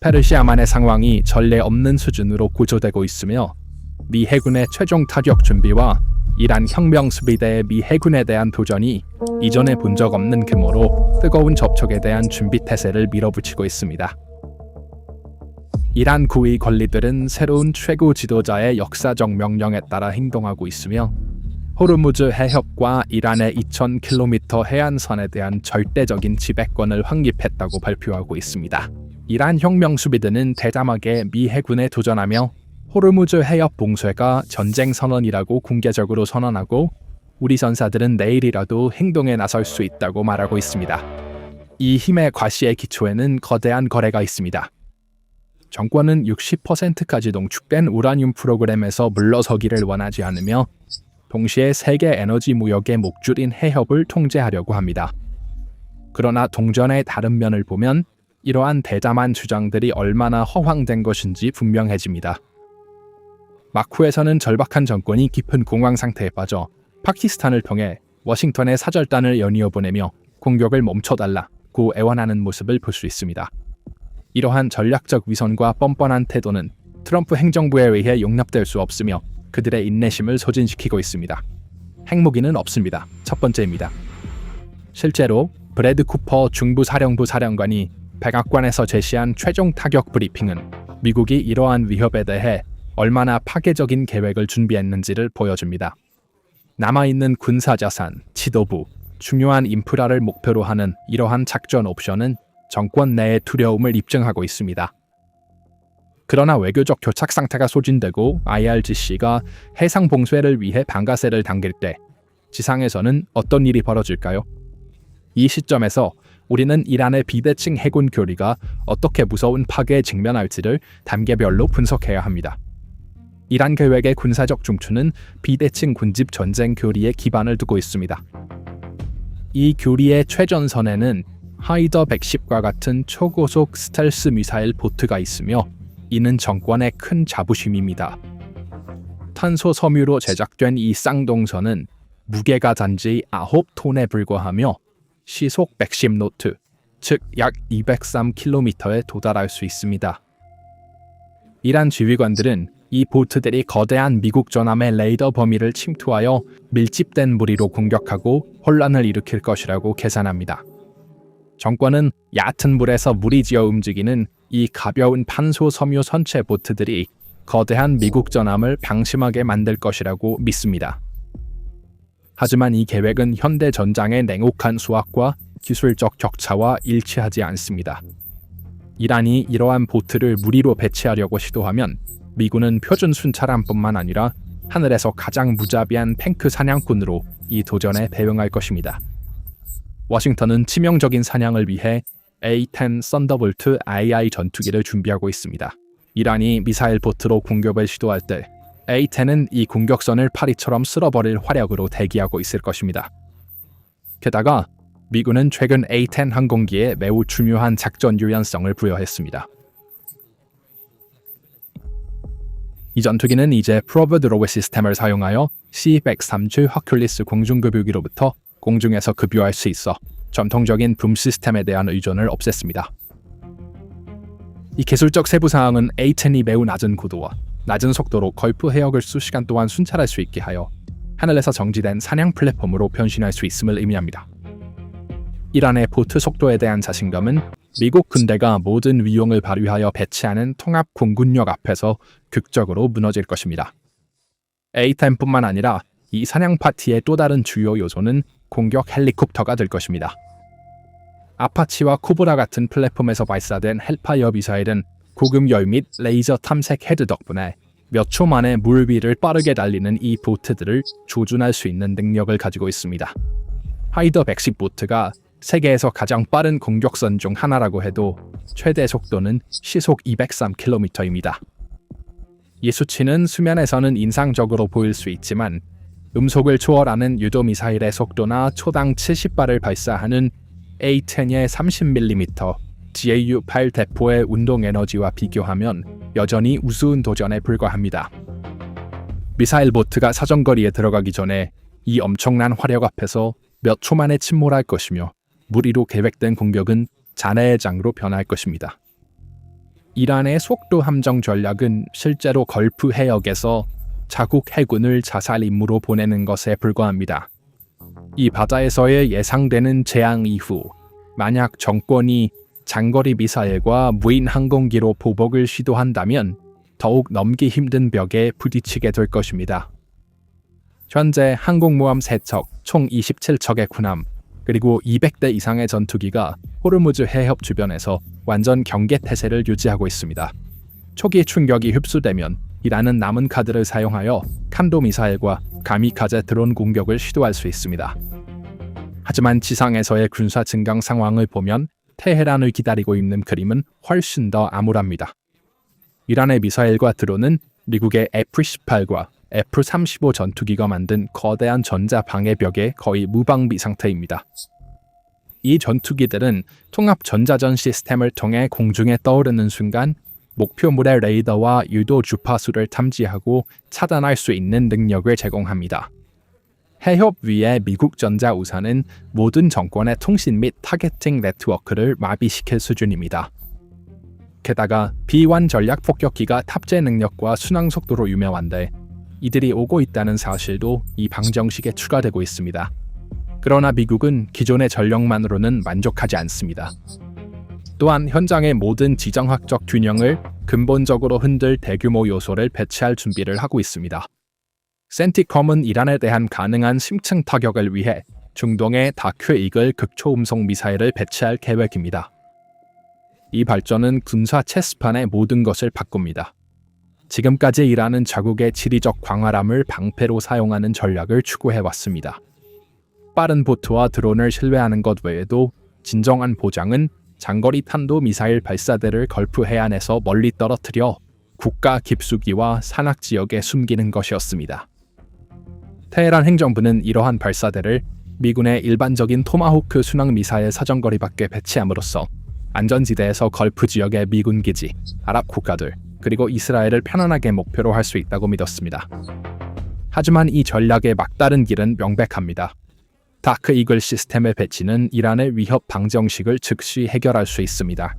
페르시아만의 상황이 전례 없는 수준으로 고조되고 있으며 미 해군의 최종 타격 준비와 이란 혁명 수비대의 미 해군에 대한 도전이 이전에 본 적 없는 규모로 뜨거운 접촉에 대한 준비 태세를 밀어붙이고 있습니다. 이란 고위 관리들은 새로운 최고 지도자의 역사적 명령에 따라 행동하고 있으며 호르무즈 해협과 이란의 2,000km 해안선에 대한 절대적인 지배권을 확립했다고 발표하고 있습니다. 이란 혁명 수비대는 대담하게 미 해군에 도전하며 호르무즈 해협 봉쇄가 전쟁 선언이라고 공개적으로 선언하고 우리 전사들은 내일이라도 행동에 나설 수 있다고 말하고 있습니다. 이 힘의 과시의 기초에는 거대한 거래가 있습니다. 정권은 60%까지 농축된 우라늄 프로그램에서 물러서기를 원하지 않으며 동시에 세계 에너지 무역의 목줄인 해협을 통제하려고 합니다. 그러나 동전의 다른 면을 보면 이러한 대담한 주장들이 얼마나 허황된 것인지 분명해집니다. 마쿠에서는 절박한 정권이 깊은 공황 상태에 빠져 파키스탄을 통해 워싱턴에 사절단을 연이어 보내며 공격을 멈춰달라고 애원하는 모습을 볼 수 있습니다. 이러한 전략적 위선과 뻔뻔한 태도는 트럼프 행정부에 의해 용납될 수 없으며 그들의 인내심을 소진시키고 있습니다. 핵무기는 없습니다. 첫 번째입니다. 실제로 브래드 쿠퍼 중부사령부 사령관이 백악관에서 제시한 최종 타격 브리핑은 미국이 이러한 위협에 대해 얼마나 파괴적인 계획을 준비했는지를 보여줍니다. 남아있는 군사자산, 지도부, 중요한 인프라를 목표로 하는 이러한 작전 옵션은 정권 내의 두려움을 입증하고 있습니다. 그러나 외교적 교착 상태가 소진되고 IRGC가 해상 봉쇄를 위해 방아쇠를 당길 때 지상에서는 어떤 일이 벌어질까요? 이 시점에서 우리는 이란의 비대칭 해군 교리가 어떻게 무서운 파괴에 직면할지를 단계별로 분석해야 합니다. 이란 계획의 군사적 중추는 비대칭 군집 전쟁 교리에 기반을 두고 있습니다. 이 교리의 최전선에는 하이더 110과 같은 초고속 스텔스 미사일 보트가 있으며 이는 정권의 큰 자부심입니다. 탄소 섬유로 제작된 이 쌍동선은 무게가 단지 9톤에 불과하며 시속 110노트, 즉 약 203km에 도달할 수 있습니다. 이란 지휘관들은 이 보트들이 거대한 미국 전함의 레이더 범위를 침투하여 밀집된 무리로 공격하고 혼란을 일으킬 것이라고 계산합니다. 정권은 얕은 물에서 무리지어 움직이는 이 가벼운 판소 섬유 선체 보트들이 거대한 미국 전함을 방심하게 만들 것이라고 믿습니다. 하지만 이 계획은 현대 전장의 냉혹한 수학과 기술적 격차와 일치하지 않습니다. 이란이 이러한 보트를 무리로 배치하려고 시도하면 미군은 표준 순찰함뿐만 아니라 하늘에서 가장 무자비한 탱크 사냥꾼으로 이 도전에 대응할 것입니다. 워싱턴은 치명적인 사냥을 위해 A-10 썬더볼트 II 전투기를 준비하고 있습니다. 이란이 미사일 보트로 공격을 시도할 때 A-10은 이 공격선을 파리처럼 쓸어버릴 화력으로 대기하고 있을 것입니다. 게다가 미군은 최근 A-10 항공기에 매우 중요한 작전 유연성을 부여했습니다. 이 전투기는 이제 프로브 드로우 시스템을 사용하여 C-130 허큘리스 공중급유기로부터 공중에서 급유할 수 있어 전통적인 붐 시스템에 대한 의존을 없앴습니다. 이 기술적 세부 사항은 A-10이 매우 낮은 고도와 낮은 속도로 걸프 해역을 수시간 동안 순찰할 수 있게 하여 하늘에서 정지된 사냥 플랫폼으로 변신할 수 있음을 의미합니다. 이란의 보트 속도에 대한 자신감은 미국 군대가 모든 위용을 발휘하여 배치하는 통합 공군력 앞에서 극적으로 무너질 것입니다. A-10뿐만 아니라 이 사냥 파티의 또 다른 주요 요소는 공격 헬리콥터가 될 것입니다. 아파치와 코브라 같은 플랫폼에서 발사된 헬파이어 미사일은 고급 열 및 레이저 탐색 헤드 덕분에 몇 초 만에 물 위를 빠르게 달리는 이 보트들을 조준할 수 있는 능력을 가지고 있습니다. 하이더 110 보트가 세계에서 가장 빠른 공격선 중 하나라고 해도 최대 속도는 시속 203km입니다. 이 수치는 수면에서는 인상적으로 보일 수 있지만 음속을 초월하는 유도 미사일의 속도나 초당 70발을 발사하는 A-10의 30mm GAU-8 대포의 운동 에너지와 비교하면 여전히 우스운 도전에 불과합니다. 미사일 보트가 사정거리에 들어가기 전에 이 엄청난 화력 앞에서 몇 초 만에 침몰할 것이며 무리로 계획된 공격은 잔해의 장으로 변할 것입니다. 이란의 속도 함정 전략은 실제로 걸프 해역에서 자국 해군을 자살 임무로 보내는 것에 불과합니다. 이 바다에서의 예상되는 재앙 이후 만약 정권이 장거리 미사일과 무인 항공기로 보복을 시도한다면 더욱 넘기 힘든 벽에 부딪히게 될 것입니다. 현재 항공모함 3척, 총 27척의 군함, 그리고 200대 이상의 전투기가 호르무즈 해협 주변에서 완전 경계 태세를 유지하고 있습니다. 초기 충격이 흡수되면 이란은 남은 카드를 사용하여 칸도 미사일과 가미카제 드론 공격을 시도할 수 있습니다. 하지만 지상에서의 군사 증강 상황을 보면 테헤란을 기다리고 있는 그림은 훨씬 더 암울합니다. 이란의 미사일과 드론은 미국의 F-18과 F-35 전투기가 만든 거대한 전자 방해벽에 거의 무방비 상태입니다. 이 전투기들은 통합 전자전 시스템을 통해 공중에 떠오르는 순간 목표물의 레이더와 유도 주파수를 탐지하고 차단할 수 있는 능력을 제공합니다. 해협 위의 미국 전자우산은 모든 정권의 통신 및 타겟팅 네트워크를 마비시킬 수준입니다. 게다가 B-1 전략 폭격기가 탑재 능력과 순항 속도로 유명한데 이들이 오고 있다는 사실도 이 방정식에 추가되고 있습니다. 그러나 미국은 기존의 전력만으로는 만족하지 않습니다. 또한 현장의 모든 지정학적 균형을 근본적으로 흔들 대규모 요소를 배치할 준비를 하고 있습니다. 센티컴은 이란에 대한 가능한 심층 타격을 위해 중동에 다큐 이글 극초음속 미사일을 배치할 계획입니다. 이 발전은 군사 체스판의 모든 것을 바꿉니다. 지금까지 이란은 자국의 지리적 광활함을 방패로 사용하는 전략을 추구해왔습니다. 빠른 보트와 드론을 신뢰하는 것 외에도 진정한 보장은 장거리 탄도 미사일 발사대를 걸프 해안에서 멀리 떨어뜨려 국가 깊숙이와 산악 지역에 숨기는 것이었습니다. 테헤란 행정부는 이러한 발사대를 미군의 일반적인 토마호크 순항 미사일 사정거리 밖에 배치함으로써 안전지대에서 걸프 지역의 미군 기지, 아랍 국가들, 그리고 이스라엘을 편안하게 목표로 할 수 있다고 믿었습니다. 하지만 이 전략의 막다른 길은 명백합니다. 다크 이글 시스템의 배치는 이란의 위협 방정식을 즉시 해결할 수 있습니다.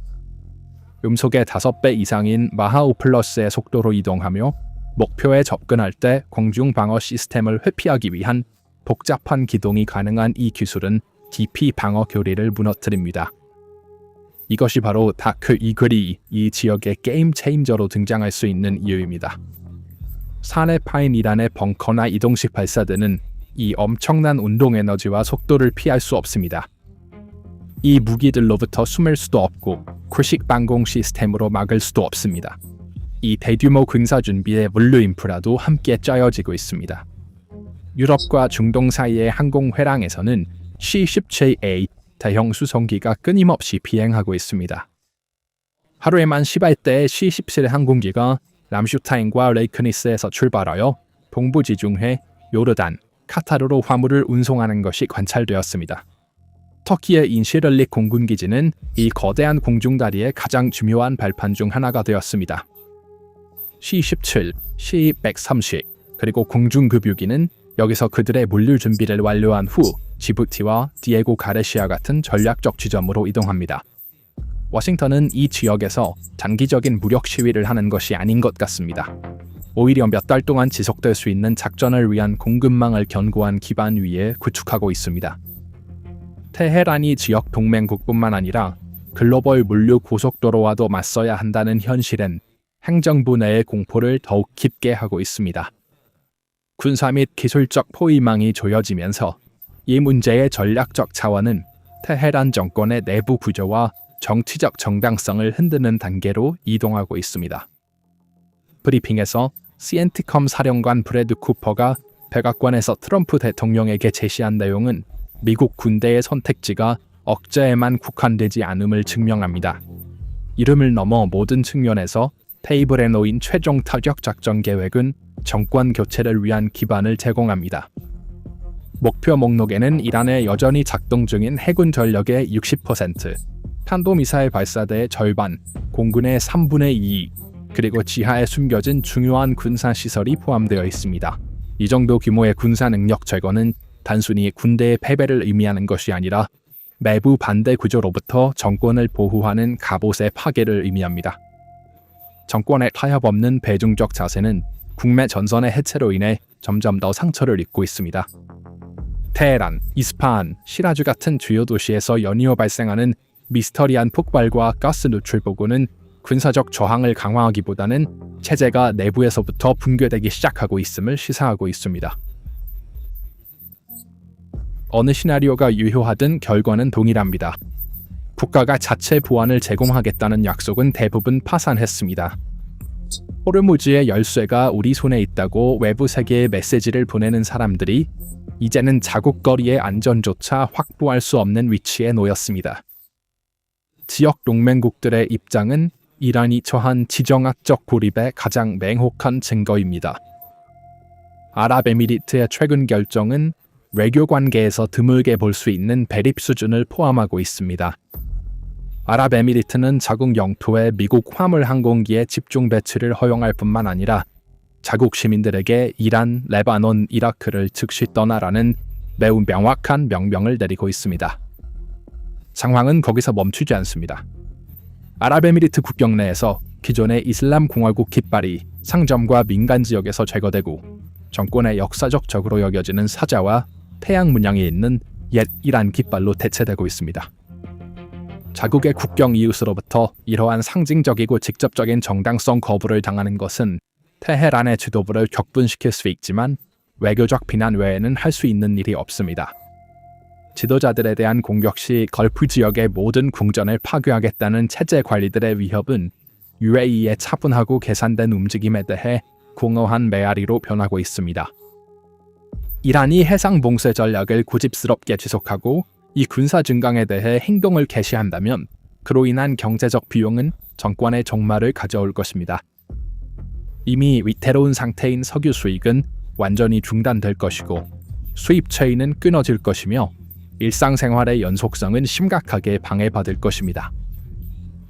음속의 5배 이상인 마하5 플러스의 속도로 이동하며 목표에 접근할 때 공중 방어 시스템을 회피하기 위한 복잡한 기동이 가능한 이 기술은 DP 방어 교리를 무너뜨립니다. 이것이 바로 다크 이글이 이 지역의 게임 체인저로 등장할 수 있는 이유입니다. 산에 파인 이란의 벙커나 이동식 발사대는 이 엄청난 운동 에너지와 속도를 피할 수 없습니다. 이 무기들로부터 숨을 수도 없고 쿠식 방공 시스템으로 막을 수도 없습니다. 이 대규모 군사 준비의 물류 인프라도 함께 짜여지고 있습니다. 유럽과 중동 사이의 항공 회랑에서는 C-17A 대형 수송기가 끊임없이 비행하고 있습니다. 하루에만 10알대의 C-17 항공기가 람슈타인과 레이크니스에서 출발하여 동부 지중해, 요르단, 카타르로 화물을 운송하는 것이 관찰되었습니다. 터키의 인시를릭 공군기지는 이 거대한 공중다리의 가장 중요한 발판 중 하나가 되었습니다. C-17, C-130, 그리고 공중급유기는 여기서 그들의 물류 준비를 완료한 후 지부티와 디에고 가레시아 같은 전략적 지점으로 이동합니다. 워싱턴은 이 지역에서 단기적인 무력 시위를 하는 것이 아닌 것 같습니다. 오히려 몇 달 동안 지속될 수 있는 작전을 위한 공급망을 견고한 기반 위에 구축하고 있습니다. 테헤란이 지역 동맹국뿐만 아니라 글로벌 물류 고속도로와도 맞서야 한다는 현실엔 행정부 내의 공포를 더욱 깊게 하고 있습니다. 군사 및 기술적 포위망이 조여지면서 이 문제의 전략적 차원은 테헤란 정권의 내부 구조와 정치적 정당성을 흔드는 단계로 이동하고 있습니다. 브리핑에서 CNTCOM 사령관 브래드 쿠퍼가 백악관에서 트럼프 대통령에게 제시한 내용은 미국 군대의 선택지가 억제에만 국한되지 않음을 증명합니다. 이름을 넘어 모든 측면에서 테이블에 놓인 최종 타격 작전 계획은 정권 교체를 위한 기반을 제공합니다. 목표 목록에는 이란의 여전히 작동 중인 해군 전력의 60%, 탄도미사일 발사대의 절반, 공군의 3분의 2, 그리고 지하에 숨겨진 중요한 군사시설이 포함되어 있습니다. 이 정도 규모의 군사 능력 제거는 단순히 군대의 패배를 의미하는 것이 아니라 내부 반대 구조로부터 정권을 보호하는 갑옷의 파괴를 의미합니다. 정권의 타협 없는 배중적 자세는 국내 전선의 해체로 인해 점점 더 상처를 입고 있습니다. 테헤란, 이스파한, 시라주 같은 주요 도시에서 연이어 발생하는 미스터리한 폭발과 가스 누출 보고는 군사적 저항을 강화하기보다는 체제가 내부에서부터 붕괴되기 시작하고 있음을 시사하고 있습니다. 어느 시나리오가 유효하든 결과는 동일합니다. 국가가 자체 보안을 제공하겠다는 약속은 대부분 파산했습니다. 호르무즈의 열쇠가 우리 손에 있다고 외부 세계에 메시지를 보내는 사람들이 이제는 자국 거리의 안전조차 확보할 수 없는 위치에 놓였습니다. 지역 동맹국들의 입장은 이란이 처한 지정학적 고립의 가장 맹혹한 증거입니다. 아랍에미리트의 최근 결정은 외교 관계에서 드물게 볼 수 있는 대립 수준을 포함하고 있습니다. 아랍에미리트는 자국 영토에 미국 화물 항공기의 집중 배치를 허용할 뿐만 아니라 자국 시민들에게 이란, 레바논, 이라크를 즉시 떠나라는 매우 명확한 명령을 내리고 있습니다. 상황은 거기서 멈추지 않습니다. 아랍에미리트 국경 내에서 기존의 이슬람 공화국 깃발이 상점과 민간 지역에서 제거되고 정권의 역사적 적으로 여겨지는 사자와 태양 문양이 있는 옛 이란 깃발로 대체되고 있습니다. 자국의 국경 이웃으로부터 이러한 상징적이고 직접적인 정당성 거부를 당하는 것은 테헤란의 지도부를 격분시킬 수 있지만 외교적 비난 외에는 할 수 있는 일이 없습니다. 지도자들에 대한 공격 시 걸프 지역의 모든 궁전을 파괴하겠다는 체제 관리들의 위협은 UAE의 차분하고 계산된 움직임에 대해 공허한 메아리로 변하고 있습니다. 이란이 해상 봉쇄 전략을 고집스럽게 지속하고 이 군사 증강에 대해 행동을 개시한다면 그로 인한 경제적 비용은 정권의 종말을 가져올 것입니다. 이미 위태로운 상태인 석유 수익은 완전히 중단될 것이고 수입 체인은 끊어질 것이며 일상생활의 연속성은 심각하게 방해받을 것입니다.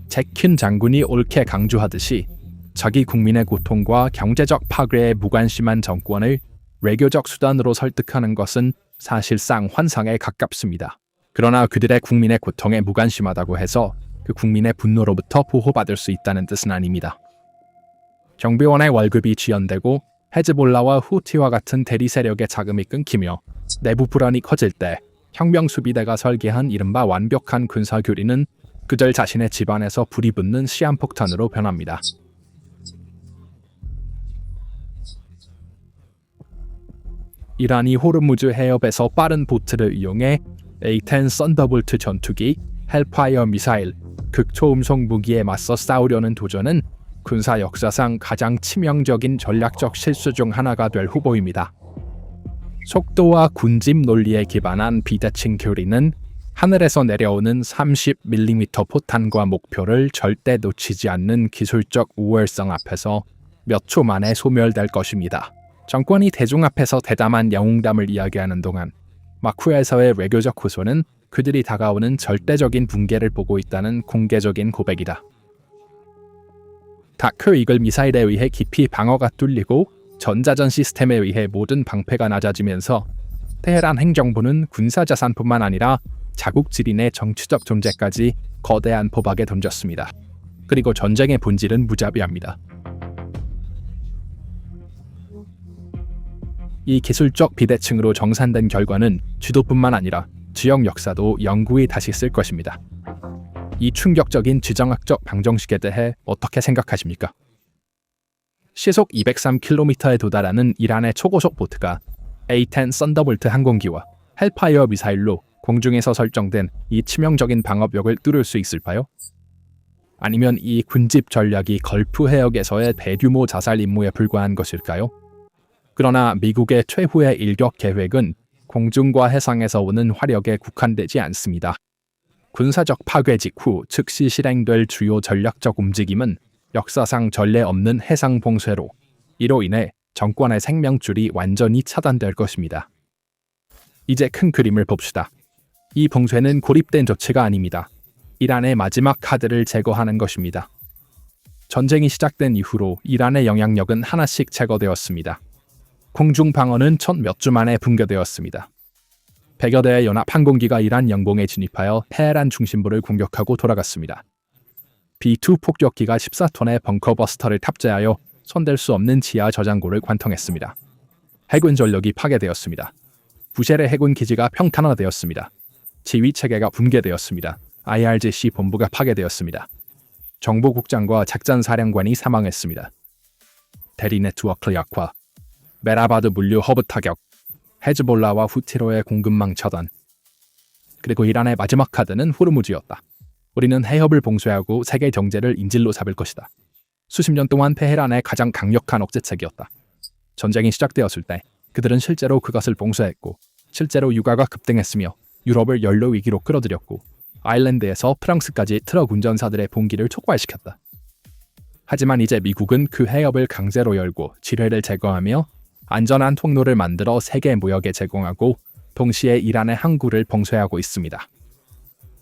제킨 장군이 옳게 강조하듯이 자기 국민의 고통과 경제적 파괴에 무관심한 정권을 외교적 수단으로 설득하는 것은 사실상 환상에 가깝습니다. 그러나 그들의 국민의 고통에 무관심하다고 해서 그 국민의 분노로부터 보호받을 수 있다는 뜻은 아닙니다. 경비원의 월급이 지연되고 헤즈볼라와 후티와 같은 대리 세력의 자금이 끊기며 내부 불안이 커질 때 혁명 수비대가 설계한 이른바 완벽한 군사 교리는 그들 자신의 집안에서 불이 붙는 시한폭탄으로 변합니다. 이란이 호르무즈 해협에서 빠른 보트를 이용해 A-10 썬더볼트 전투기, 헬파이어 미사일, 극초음속 무기에 맞서 싸우려는 도전은 군사 역사상 가장 치명적인 전략적 실수 중 하나가 될 후보입니다. 속도와 군집 논리에 기반한 비대칭 교리는 하늘에서 내려오는 30mm 포탄과 목표를 절대 놓치지 않는 기술적 우월성 앞에서 몇 초 만에 소멸될 것입니다. 정권이 대중 앞에서 대담한 영웅담을 이야기하는 동안 마쿠에서의 외교적 호소는 그들이 다가오는 절대적인 붕괴를 보고 있다는 공개적인 고백이다. 다크 이글 미사일에 의해 깊이 방어가 뚫리고 전자전 시스템에 의해 모든 방패가 낮아지면서 테헤란 행정부는 군사자산뿐만 아니라 자국 지린의 정치적 존재까지 거대한 포박에 던졌습니다. 그리고 전쟁의 본질은 무자비합니다. 이 기술적 비대칭으로 정산된 결과는 지도뿐만 아니라 지역 역사도 영구히 다시 쓸 것입니다. 이 충격적인 지정학적 방정식에 대해 어떻게 생각하십니까? 시속 203km에 도달하는 이란의 초고속 보트가 A-10 썬더볼트 항공기와 헬파이어 미사일로 공중에서 설정된 이 치명적인 방어벽을 뚫을 수 있을까요? 아니면 이 군집 전략이 걸프 해역에서의 대규모 자살 임무에 불과한 것일까요? 그러나 미국의 최후의 일격 계획은 공중과 해상에서 오는 화력에 국한되지 않습니다. 군사적 파괴 직후 즉시 실행될 주요 전략적 움직임은 역사상 전례 없는 해상 봉쇄로 이로 인해 정권의 생명줄이 완전히 차단될 것입니다. 이제 큰 그림을 봅시다. 이 봉쇄는 고립된 조치가 아닙니다. 이란의 마지막 카드를 제거하는 것입니다. 전쟁이 시작된 이후로 이란의 영향력은 하나씩 제거되었습니다. 공중 방어는 첫 몇 주 만에 붕괴되었습니다. 100여 대의 연합 항공기가 이란 영공에 진입하여 테헤란 중심부를 공격하고 돌아갔습니다. B2 폭격기가 14톤의 벙커버스터를 탑재하여 손댈 수 없는 지하 저장고를 관통했습니다. 해군 전력이 파괴되었습니다. 부셸의 해군 기지가 평탄화되었습니다. 지휘 체계가 붕괴되었습니다. IRGC 본부가 파괴되었습니다. 정보국장과 작전사령관이 사망했습니다. 대리 네트워크 약화, 메라바드 물류 허브 타격, 헤즈볼라와 후티로의 공급망 차단. 그리고 이란의 마지막 카드는 호르무즈였다. 우리는 해협을 봉쇄하고 세계 경제를 인질로 잡을 것이다. 수십 년 동안 테헤란의 가장 강력한 억제책이었다. 전쟁이 시작되었을 때 그들은 실제로 그것을 봉쇄했고 실제로 유가가 급등했으며 유럽을 연료 위기로 끌어들였고 아일랜드에서 프랑스까지 트럭 운전사들의 봉기를 촉발시켰다. 하지만 이제 미국은 그 해협을 강제로 열고 지뢰를 제거하며 안전한 통로를 만들어 세계 무역에 제공하고 동시에 이란의 항구를 봉쇄하고 있습니다.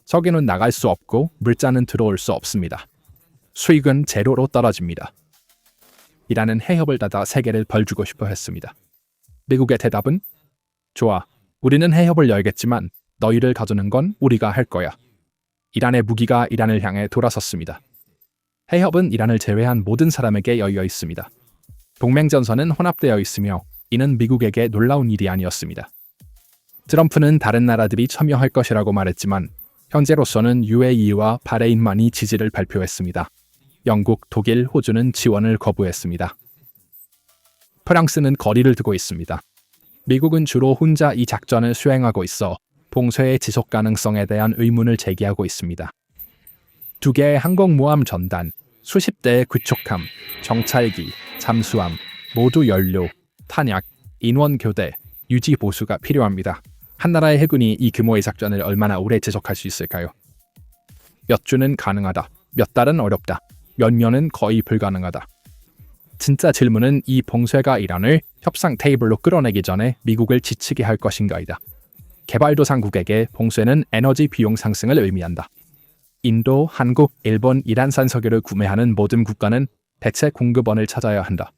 석유는 나갈 수 없고 물자는 들어올 수 없습니다. 수익은 제로로 떨어집니다. 이란은 해협을 닫아 세계를 벌주고 싶어 했습니다. 미국의 대답은 좋아, 우리는 해협을 열겠지만 너희를 가두는 건 우리가 할 거야. 이란의 무기가 이란을 향해 돌아섰습니다. 해협은 이란을 제외한 모든 사람에게 열려 있습니다. 동맹전선은 혼합되어 있으며 이는 미국에게 놀라운 일이 아니었습니다. 트럼프는 다른 나라들이 참여할 것이라고 말했지만 현재로서는 UAE와 바레인만이 지지를 발표했습니다. 영국, 독일, 호주는 지원을 거부했습니다. 프랑스는 거리를 두고 있습니다. 미국은 주로 혼자 이 작전을 수행하고 있어 봉쇄의 지속 가능성에 대한 의문을 제기하고 있습니다. 두 개의 항공모함 전단, 수십 대의 구축함, 정찰기, 잠수함, 모두 연료, 탄약, 인원 교대, 유지 보수가 필요합니다. 한 나라의 해군이 이 규모의 작전을 얼마나 오래 지속할 수 있을까요? 몇 주는 가능하다. 몇 달은 어렵다. 몇 년은 거의 불가능하다. 진짜 질문은 이 봉쇄가 이란을 협상 테이블로 끌어내기 전에 미국을 지치게 할 것인가이다. 개발도상국에게 봉쇄는 에너지 비용 상승을 의미한다. 인도, 한국, 일본, 이란산 석유를 구매하는 모든 국가는 대체 공급원을 찾아야 한다.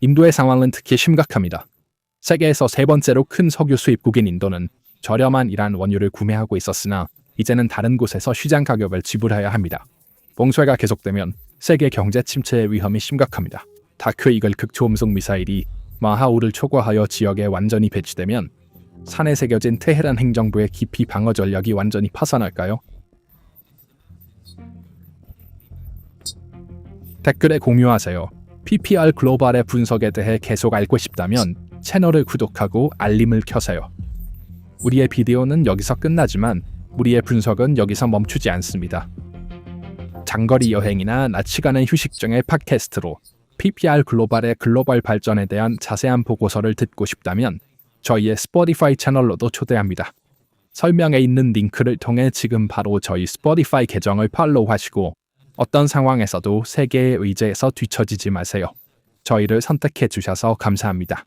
인도의 상황은 특히 심각합니다. 세계에서 세 번째로 큰 석유 수입국인 인도는 저렴한 이란 원유를 구매하고 있었으나 이제는 다른 곳에서 시장 가격을 지불해야 합니다. 봉쇄가 계속되면 세계 경제 침체의 위험이 심각합니다. 다크 이글 극초음속 미사일이 마하우를 초과하여 지역에 완전히 배치되면 산에 새겨진 테헤란 행정부의 기피 방어 전략이 완전히 파산할까요? 댓글에 공유하세요. PPR 글로벌의 분석에 대해 계속 알고 싶다면 채널을 구독하고 알림을 켜세요. 우리의 비디오는 여기서 끝나지만 우리의 분석은 여기서 멈추지 않습니다. 장거리 여행이나 낮 시간의 휴식 중의 팟캐스트로 PPR 글로벌의 글로벌 발전에 대한 자세한 보고서를 듣고 싶다면 저희의 스포티파이 채널로도 초대합니다. 설명에 있는 링크를 통해 지금 바로 저희 스포티파이 계정을 팔로우하시고 어떤 상황에서도 세계의 의제에서 뒤처지지 마세요. 저희를 선택해 주셔서 감사합니다.